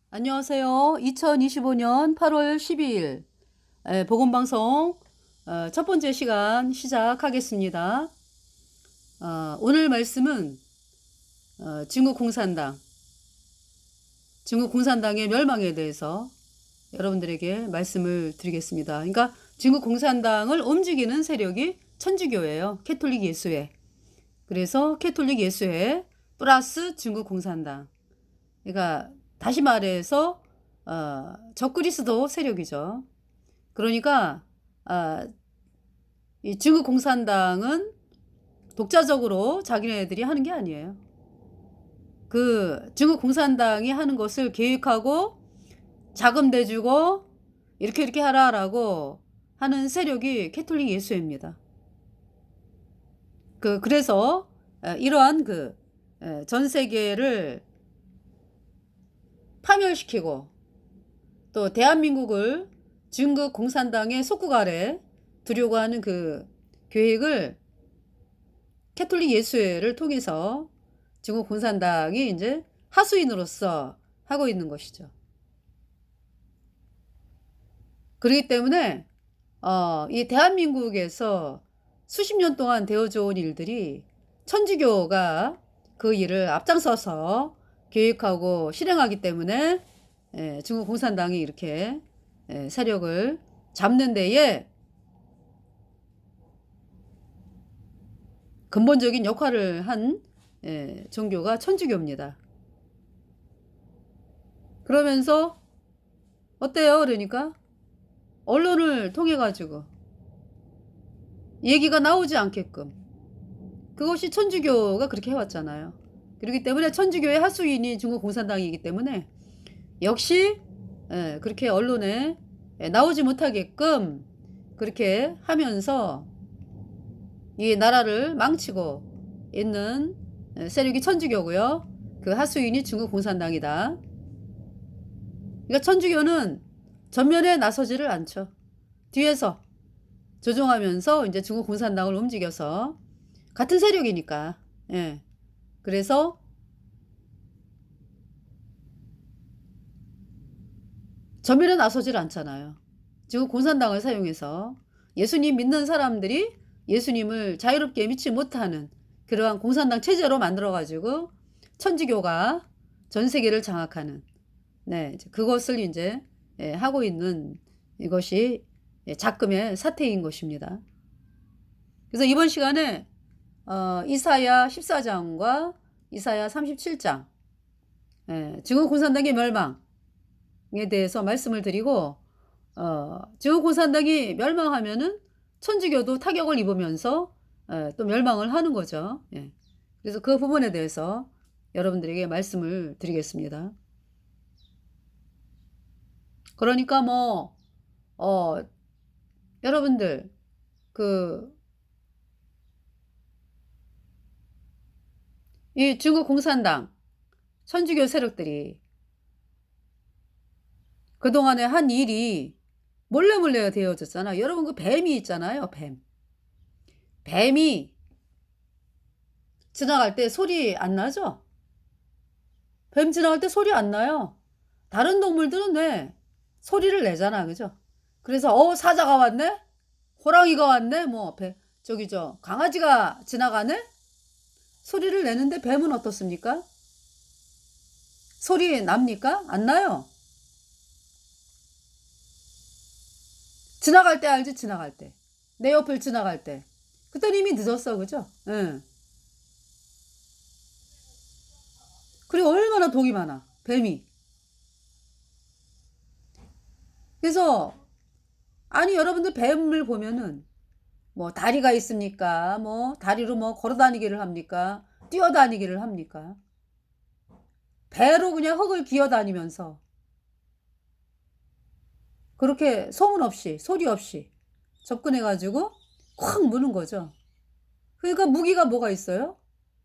안녕하세요. 2025년 8월 12일 복음방송 첫 번째 시간 시작하겠습니다. 오늘 말씀은 중국 공산당의 멸망에 대해서 여러분들에게 말씀을 드리겠습니다. 그러니까 중국 공산당을 움직이는 세력이 천주교예요. 캐톨릭 예수회. 그래서 캐톨릭 예수회 플러스 중국 공산당. 그러니까 다시 말해서 적그리스도 세력이죠. 그러니까 이 중국 공산당은 독자적으로 자기네들이 하는 게 아니에요. 그 중국 공산당이 하는 것을 계획하고 자금 대주고 이렇게 하라라고 하는 세력이 캐톨릭 예수회입니다. 그래서 이러한 전 세계를 파멸시키고 또 대한민국을 중국 공산당의 속국 아래 두려고 하는 그 계획을 캐톨릭 예수회를 통해서 중국 공산당이 이제 하수인으로서 하고 있는 것이죠. 그렇기 때문에 이 대한민국에서 수십 년 동안 되어져 온 일들이 천주교가 그 일을 앞장서서 계획하고 실행하기 때문에 중국 공산당이 이렇게 세력을 잡는 데에 근본적인 역할을 한 종교가 천주교입니다. 그러면서 어때요? 그러니까 언론을 통해 가지고 얘기가 나오지 않게끔 그것이 천주교가 그렇게 해왔잖아요. 그렇기 때문에 천주교의 하수인이 중국 공산당이기 때문에 역시 그렇게 언론에 나오지 못하게끔 그렇게 하면서 이 나라를 망치고 있는 세력이 천주교고요. 그 하수인이 중국 공산당이다. 그러니까 천주교는 전면에 나서지를 않죠. 뒤에서 조종하면서 이제 중국 공산당을 움직여서 같은 세력이니까. 그래서 전면에 나서질 않잖아요. 중국 공산당을 사용해서 예수님 믿는 사람들이 예수님을 자유롭게 믿지 못하는 그러한 공산당 체제로 만들어가지고 천주교가 전 세계를 장악하는 그것을 이제 하고 있는 이것이 작금의 사태인 것입니다. 그래서 이번 시간에 이사야 14장과 이사야 37장 중국 공산당의 멸망에 대해서 말씀을 드리고 중국 공산당이 멸망하면은 천주교도 타격을 입으면서 또 멸망을 하는 거죠. 그래서 그 부분에 대해서 여러분들에게 말씀을 드리겠습니다. 그러니까 여러분들 이 중국 공산당 천주교 세력들이 그동안에 한 일이 몰래 되어졌잖아. 여러분 그 뱀이 있잖아요. 뱀이 지나갈 때 소리 안 나죠? 뱀 지나갈 때 소리 안 나요. 다른 동물들은 왜 소리를 내잖아. 그죠? 그래서 사자가 왔네? 호랑이가 왔네? 강아지가 지나가네? 소리를 내는데 뱀은 어떻습니까? 소리 납니까? 안 나요. 지나갈 때 알지? 지나갈 때. 내 옆을 지나갈 때. 그때 이미 늦었어. 그죠? 응. 그리고 얼마나 독이 많아. 뱀이. 그래서 아니 여러분들 뱀을 보면은 다리가 있습니까? 다리로 걸어 다니기를 합니까? 뛰어다니기를 합니까? 배로 그냥 흙을 기어 다니면서 그렇게 소문 없이 소리 없이 접근해가지고 콱 무는 거죠. 그러니까 무기가 뭐가 있어요?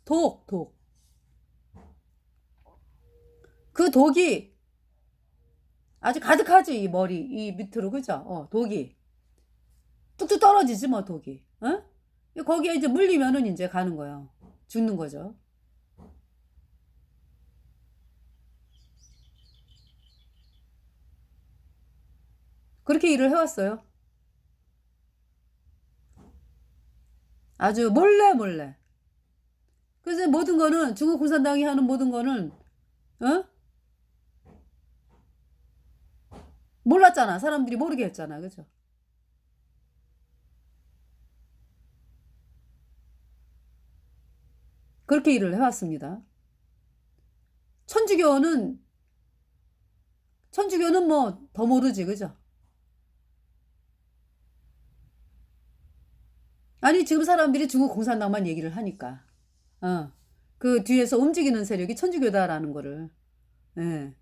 독. 그 독이 아주 가득하지. 이 머리 이 밑으로. 그죠? 독이 뚝뚝 떨어지지 독이. 거기에 이제 물리면은 이제 가는 거예요. 죽는 거죠. 그렇게 일을 해왔어요. 아주 몰래 몰래. 그래서 모든 거는 중국 공산당이 하는 모든 거는 어? 몰랐잖아. 사람들이 모르게 했잖아. 그죠? 그렇게 일을 해왔습니다. 천주교는 뭐 더 모르지. 그죠? 아니 지금 사람들이 중국 공산당만 얘기를 하니까 그 뒤에서 움직이는 세력이 천주교다라는 거를. 예.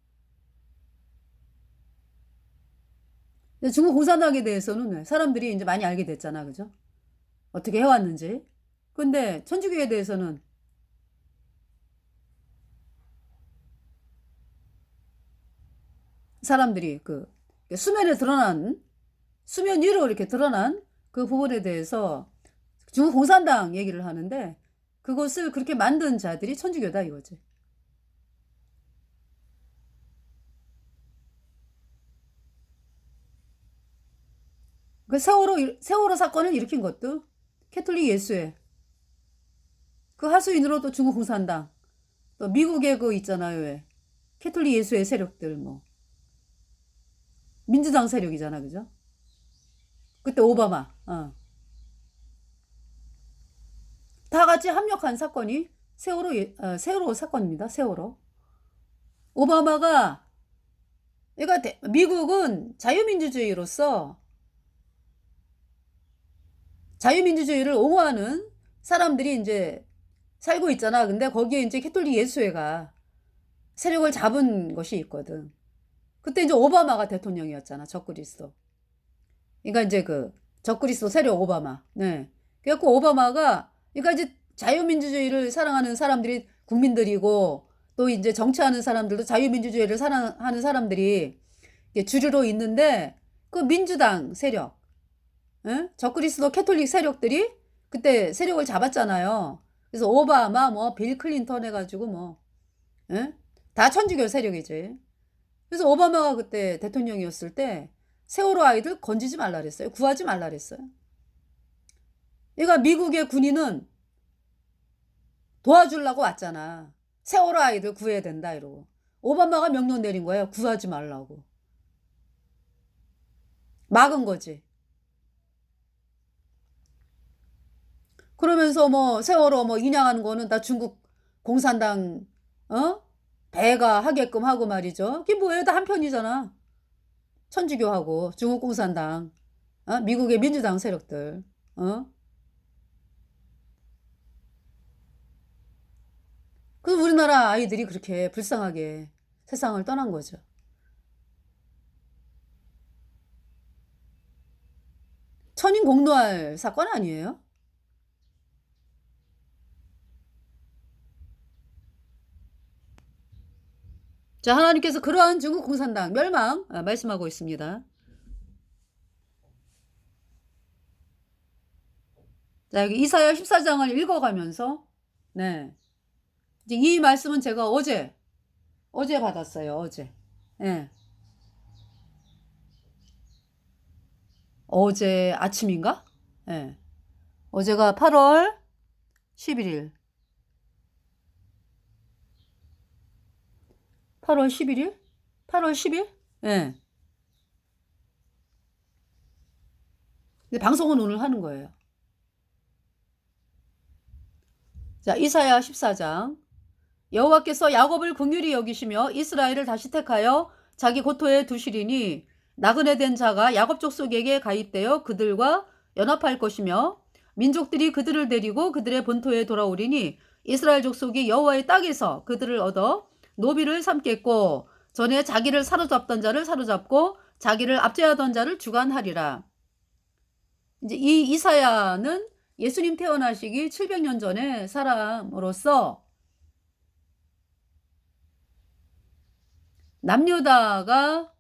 근데 중국 공산당에 대해서는 사람들이 이제 많이 알게 됐잖아. 그죠? 어떻게 해왔는지. 근데 천주교에 대해서는 사람들이 그 수면에 드러난 수면 위로 이렇게 드러난 그 부분에 대해서 중국 공산당 얘기를 하는데 그것을 그렇게 만든 자들이 천주교다 이거지. 그 세월호 사건을 일으킨 것도 캐톨릭 예수회 그 하수인으로 또 중국 공산당 또 미국의 그 있잖아요. 왜 캐톨릭 예수회 세력들 뭐 민주당 세력이잖아. 그죠? 그때 오바마 다 같이 합력한 사건이 세월호 사건입니다. 세월호. 오바마가 그러니까 미국은 자유민주주의를 옹호하는 사람들이 이제 살고 있잖아. 근데 거기에 이제 캐톨릭 예수회가 세력을 잡은 것이 있거든. 그때 이제 오바마가 대통령이었잖아. 적그리스도. 그러니까 이제 그 적그리스도 세력 오바마. 네. 그래갖고 오바마가 그러니까 이제 자유민주주의를 사랑하는 사람들이 국민들이고 또 이제 정치하는 사람들도 자유민주주의를 사랑하는 사람들이 주류로 있는데 그 민주당 세력, 적그리스도 캐톨릭 세력들이 그때 세력을 잡았잖아요. 그래서 오바마 뭐 빌 클린턴 해가지고 뭐 다 천주교 세력이지. 그래서 오바마가 그때 대통령이었을 때 세월호 아이들 건지지 말라 그랬어요. 구하지 말라 그랬어요. 그러니까 미국의 군인은 도와주려고 왔잖아. 세월호 아이들 구해야 된다 이러고. 오바마가 명령 내린 거예요. 구하지 말라고. 막은 거지. 그러면서 뭐 세월호 뭐 인양하는 거는 다 중국 공산당 배가 하게끔 하고 말이죠. 그게 뭐예요? 다 한편이잖아. 천주교하고 중국 공산당, 미국의 민주당 세력들. 그 우리나라 아이들이 그렇게 불쌍하게 세상을 떠난 거죠. 천인 공노할 사건 아니에요? 자, 하나님께서 그러한 중국 공산당 멸망 말씀하고 있습니다. 자, 여기 이사야 14장을 읽어가면서 네. 이제 이 말씀은 제가 어제 받았어요. 어제. 예. 어제 아침인가? 예. 어제가 8월 11일. 8월 11일? 8월 10일? 예. 근데 방송은 오늘 하는 거예요. 자, 이사야 14장. 여호와께서 야곱을 긍휼히 여기시며 이스라엘을 다시 택하여 자기 고토에 두시리니 나그네 된 자가 야곱 족속에게 가입되어 그들과 연합할 것이며 민족들이 그들을 데리고 그들의 본토에 돌아오리니 이스라엘 족속이 여호와의 땅에서 그들을 얻어 노비를 삼겠고 전에 자기를 사로잡던 자를 사로잡고 자기를 압제하던 자를 주관하리라. 이제 이 이사야는 예수님 태어나시기 700년 전에 사람으로서 남유다가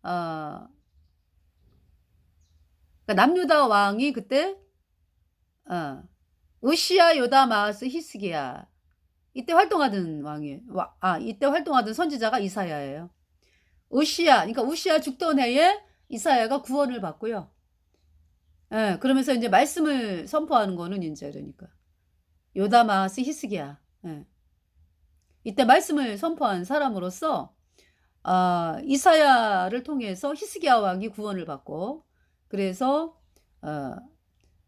그러니까 남유다 왕이 그때 으시야 요다마스 히스기야 이때 활동하던 왕이에요. 이때 활동하던 선지자가 이사야예요. 그러니까 우시야 죽던 해에 이사야가 구원을 받고요. 예, 그러면서 이제 말씀을 선포하는 거는 이제 그러니까 요담, 아하스, 히스기야. 예. 이때 말씀을 선포한 사람으로서 이사야를 통해서 히스기야 왕이 구원을 받고, 그래서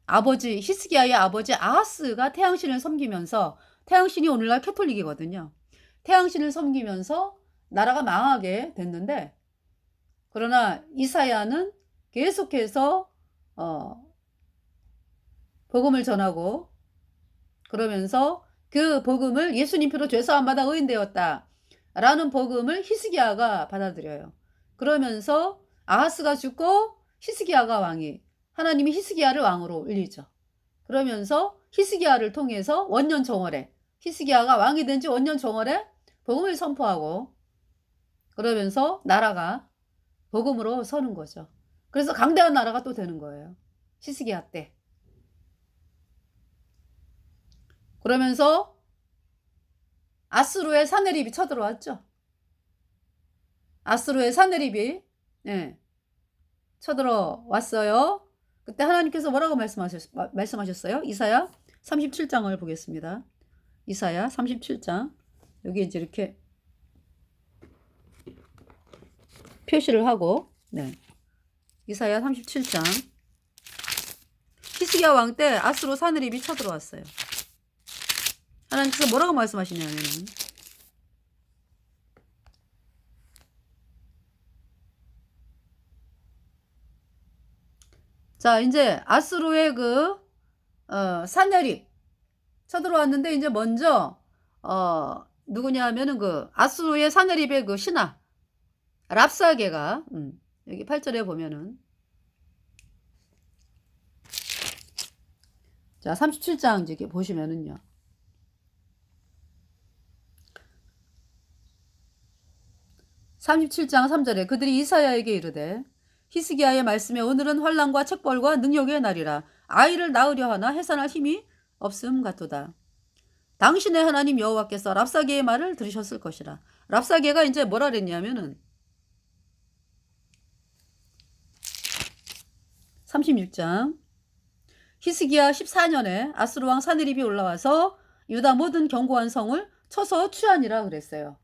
아버지 히스기야의 아버지 아하스가 태양신을 섬기면서, 태양신이 오늘날 캐톨릭이거든요. 태양신을 섬기면서 나라가 망하게 됐는데, 그러나 이사야는 계속해서 복음을 전하고, 그러면서 그 복음을 예수님 피로 죄사함 받아 의인되었다 라는 복음을 히스기야가 받아들여요. 그러면서 아하스가 죽고 히스기야가 왕이, 하나님이 히스기야를 왕으로 올리죠. 그러면서 히스기야를 통해서 원년 정월에, 히스기야가 왕이 된 지 원년 정월에 복음을 선포하고, 그러면서 나라가 복음으로 서는 거죠. 그래서 강대한 나라가 또 되는 거예요. 히스기야 때. 그러면서 아수르의 사네립이 쳐들어왔죠. 아수르의 사네립이 쳐들어왔어요. 그때 하나님께서 뭐라고 말씀하셨어요? 이사야 37장을 보겠습니다. 이사야 37장. 여기 이제 이렇게 표시를 하고, 이사야 37장. 히스기야 왕 때 아수르 사네립이 쳐들어왔어요. 하나님께서 뭐라고 말씀하시냐면, 자, 이제 아수르의 사네립 쳐들어왔는데, 이제 먼저 누구냐 하면은 아수르의 사네립의 신하 랍사게가, 여기 8절에 보면은, 자 37장 이렇게 보시면은요, (37장 3절에) 그들이 이사야에게 이르되 히스기야의 말씀에 오늘은 환난과 책벌과 능욕의 날이라 아이를 낳으려 하나 해산할 힘이 없음 같도다. 당신의 하나님 여호와께서 랍사게의 말을 들으셨을 것이라. 랍사게가 이제 뭐라 그랬냐면은 36장 히스기야 14년에 아수르 왕 사네립이 올라와서 유다 모든 견고한 성을 쳐서 취하니라 그랬어요.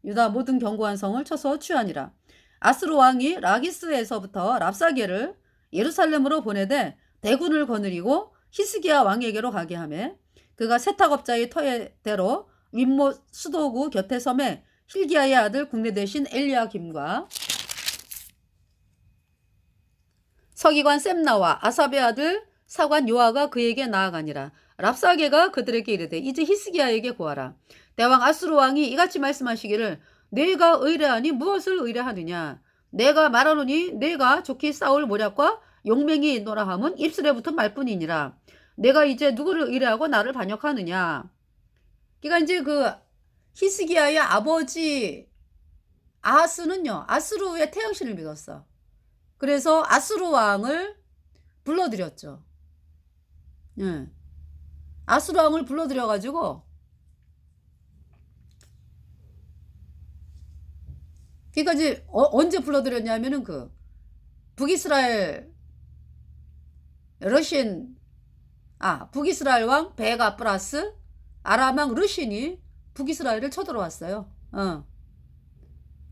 유다 모든 견고한 성을 쳐서 취하니라. 아수르 왕이 라기스에서부터 랍사게를 예루살렘으로 보내되 대군을 거느리고 히스기야 왕에게로 가게 하매, 그가 세탁업자의 터대로 윗못 수도구 곁에 섬에 hil기야의 아들 국내 대신 엘리야김과 서기관 셈나와 아삽의 아들 사관 요아가 그에게 나아가니라. 랍사게가 그들에게 이르되 이제 히스기야에게 고하라. 대왕 아수르 왕이 이같이 말씀하시기를 내가 의뢰하니 무엇을 의뢰하느냐. 내가 말하노니 내가 좋게 싸울 모략과 용맹이 있노라 함은 입술에 붙은 말뿐이니라. 내가 이제 누구를 의뢰하고 나를 반역하느냐. 그러니까 이제 히스기야의 아버지 아하스는요, 아수르의 태양신을 믿었어. 그래서 아수르 왕을 불러들였죠. 아수르 왕을 불러들여가지고, 그러니까 이제 언제 불러들였냐면은 북이스라엘 북이스라엘 왕 베가 플러스 아람 왕 르신이 북이스라엘을 쳐들어왔어요.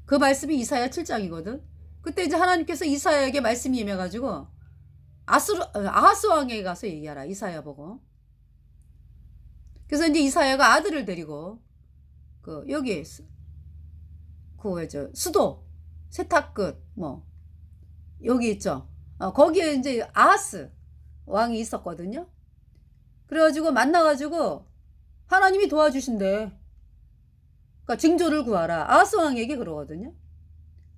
그 말씀이 이사야 7장이거든. 그때 이제 하나님께서 이사야에게 말씀이 임해가지고 아하스 왕에게 가서 얘기하라. 이사야 보고. 그래서 이제 이사야가 아들을 데리고 여기 수도 세탁끝 여기 있죠. 거기에 이제 아하스 왕이 있었거든요. 그래가지고 만나가지고 하나님이 도와주신대. 그러니까 징조를 구하라. 아하스 왕에게 그러거든요.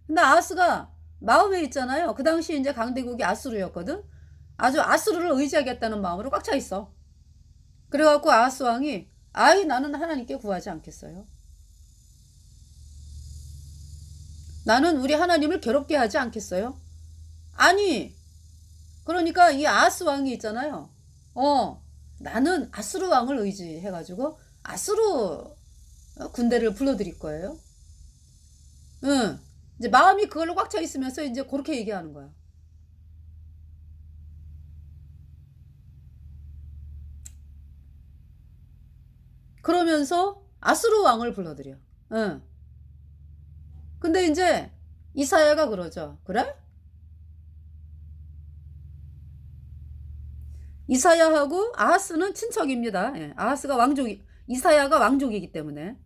근데 아하스가 마음에 있잖아요. 그 당시 이제 강대국이 아수르였거든. 아주 아수르를 의지하겠다는 마음으로 꽉 차 있어. 그래갖고 아하스 왕이 나는 하나님께 구하지 않겠어요. 나는 우리 하나님을 괴롭게 하지 않겠어요. 아니, 그러니까 이 아하스 왕이 있잖아요. 나는 아수르 왕을 의지해가지고 아수르 군대를 불러들일 거예요. 이제 마음이 그걸로 꽉 차 있으면서 이제 그렇게 얘기하는 거야. 그러면서 아수르 왕을 불러들여. 응. 근데 이제 이사야가 그러죠. 그래? 이사야하고 아하스는 친척입니다. 예, 아하스가 왕족이, 이사야가 왕족이기 때문에.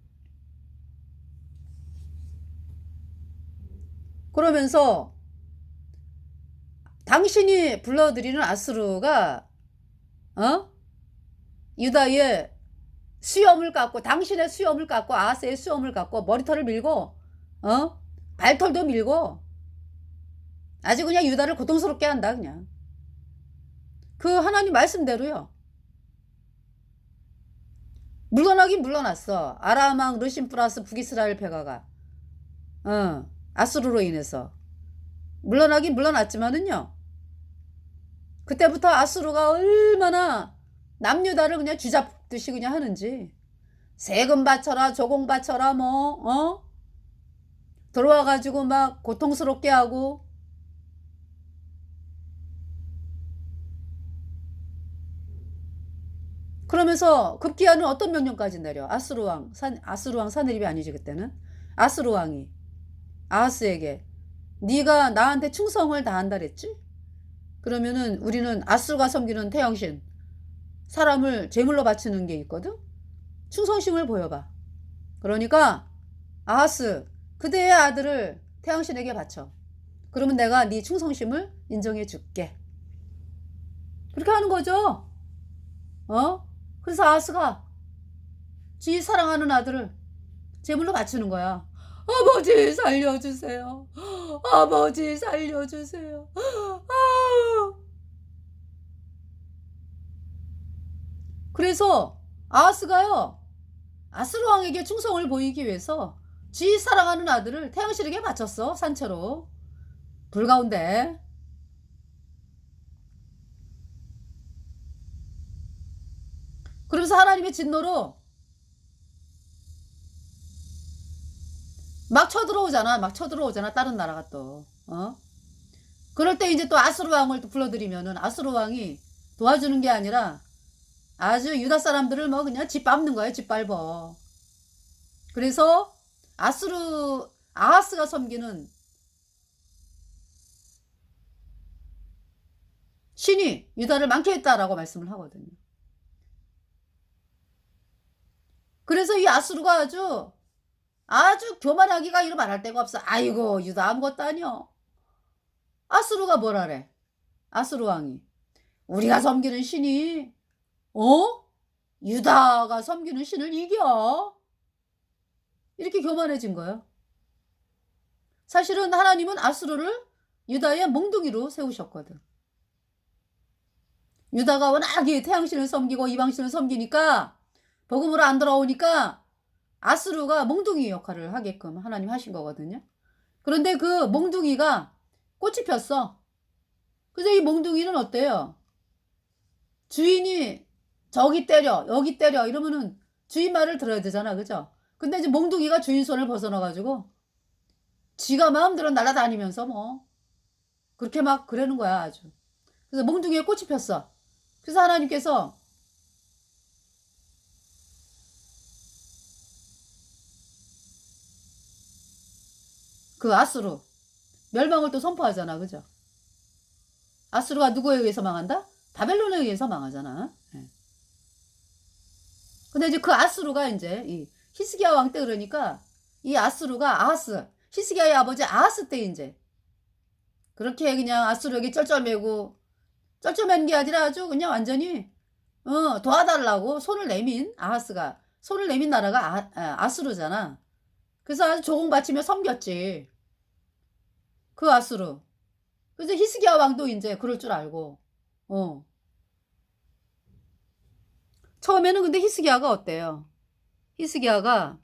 그러면서 당신이 불러들이는 아수르가 어? 유다의 수염을 깎고, 당신의 수염을 깎고, 아하스의 수염을 깎고, 머리털을 밀고, 어? 발털도 밀고, 아주 그냥 유다를 고통스럽게 한다 그냥. 그 하나님 말씀대로요. 물러나긴 물러났어. 아람 왕 르신 플러스 북이스라엘 패가가 아수르로 인해서 물러나긴 물러났지만은요, 그때부터 아수르가 얼마나 남유다를 그냥 쥐잡듯이 그냥 하는지, 세금 바쳐라 조공 바쳐라 들어와가지고 막 고통스럽게 하고. 그러면서 급기야는 어떤 명령까지 내려. 아수르왕 사내립이 아니지 그때는. 아수르왕이 아하스에게 네가 나한테 충성을 다한다 그랬지? 그러면은 우리는 아수르가 섬기는 태양신, 사람을 제물로 바치는 게 있거든. 충성심을 보여봐. 그러니까 아하스, 그대의 아들을 태양신에게 바쳐. 그러면 내가 네 충성심을 인정해 줄게. 그렇게 하는 거죠. 그래서 아하스가 지 사랑하는 아들을 제물로 바치는 거야. 아버지 살려주세요. 아버지 살려주세요. 그래서 아하스가요, 아수르 왕에게 충성을 보이기 위해서 지 사랑하는 아들을 태양신에게 바쳤어. 산채로 불 가운데. 그러면서 하나님의 진노로 막 쳐들어오잖아 다른 나라가 또. 그럴 때 이제 또 아수르 왕을 또 불러들이면은 아수르 왕이 도와주는 게 아니라 아주 유다 사람들을 뭐 그냥 짓밟는 거예요. 짓밟어. 그래서 아하스가 섬기는 신이 유다를 많게 했다라고 말씀을 하거든요. 그래서 이 아수르가 아주 교만하기가 이루 말할 데가 없어. 아이고 유다 아무것도 아니여. 아수르가 뭐라래? 아수르 왕이 우리가 섬기는 신이 유다가 섬기는 신을 이겨? 이렇게 교만해진 거예요. 사실은 하나님은 아수르를 유다의 몽둥이로 세우셨거든. 유다가 워낙에 태양신을 섬기고 이방신을 섬기니까, 복음으로 안 돌아오니까 아수르가 몽둥이 역할을 하게끔 하나님 하신 거거든요. 그런데 그 몽둥이가 꽃이 폈어. 그래서 이 몽둥이는 어때요? 주인이 저기 때려 여기 때려 이러면은 주인 말을 들어야 되잖아, 그죠? 근데 이제 몽둥이가 주인 손을 벗어나가지고 지가 마음대로 날아다니면서 뭐 그렇게 막 그러는 거야 아주. 그래서 몽둥이에 꽃이 폈어. 그래서 하나님께서 그 아수르 멸망을 또 선포하잖아, 그죠? 아수르가 누구에 의해서 망한다? 바벨론에 의해서 망하잖아. 네. 근데 이제 그 아수르가 이제 이 히스기야 왕 때, 그러니까 이 아수르가 아하스, 히스기야의 아버지 아하스 때 이제 그렇게 그냥 아수르에게 쩔쩔매고, 쩔쩔맨 게 아니라 아주 그냥 완전히 도와달라고 손을 내민, 아하스가 손을 내민 나라가 아수르잖아. 그래서 아주 조공 바치며 섬겼지 그 아수르. 그래서 히스기야 왕도 이제 그럴 줄 알고. 처음에는 근데 히스기야가 어때요? 히스기야가